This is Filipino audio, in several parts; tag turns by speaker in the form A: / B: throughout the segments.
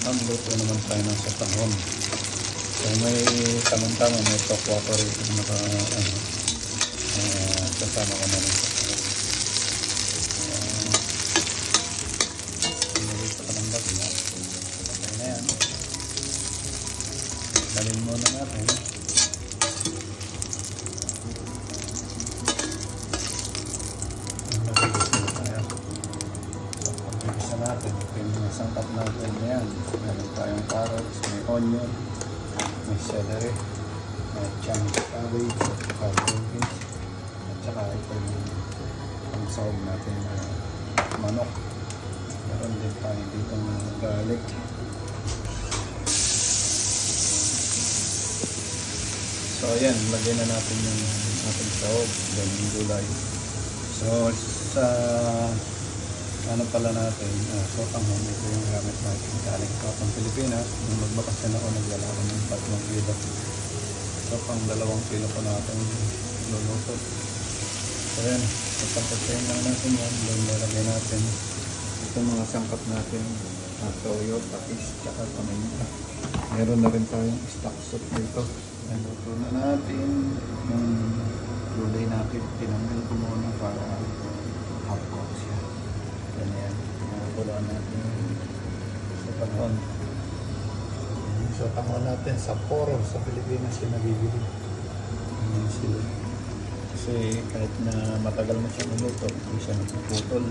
A: Magluto naman tayo ng sotahon. So may tamang-tama, may top water ito na kasama ko na rin. Pinarito ka ng bagla. Okay na yan. Dalhin muna natin. Natin, yung mga sangkap natin yan. Meron tayong carrots, may onion, may celery, may Chinese cabbage, cabbage, at saka ito yung pangsahog natin na manok. Meron din tayo dito ng garlic. So ayan, lagyan na natin yung ating sahog, then yung gulay. So sa ano pala natin, sotanghon, ito yung gamit natin galing pa pang Pilipinas. Nung magbakasyon ako, naglala ko ng 3 kilo. So pang 2 kilo ko natin luluto. So yan, ipagpasayin lang natin yan. Then lalagay natin itong mga sangkap natin, toyo, patis, tsaka paminta. Meron na rin tayong stock soup dito. Luto na natin yung gulay natin. Tinanggal ko muna para half cook siya. Ganyan, nakakuluan natin sa panahon. So, panahon natin sa Poro, sa Pilipinas yung nabibili. Sila. Kasi kahit na matagal na siya maluto, hindi siya napuputol.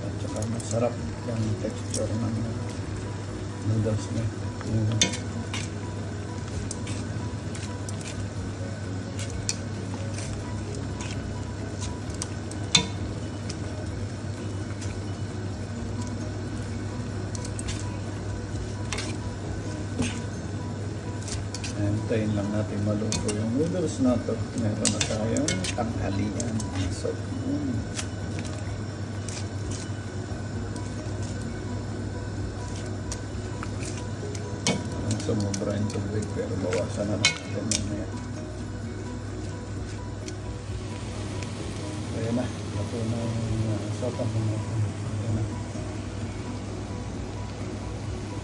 A: At saka masarap yung texture ng noodles niya. Hintayin lang natin maluto yung noodles na to. Meron na tayong tanghalian. So, sumobra yung tubig pero bawasan na natin mamaya. Ayan na. Ito na yung sotang natin. Ayan na.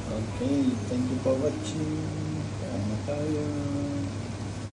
A: Okay. Thank you for watching. Kain na tayo.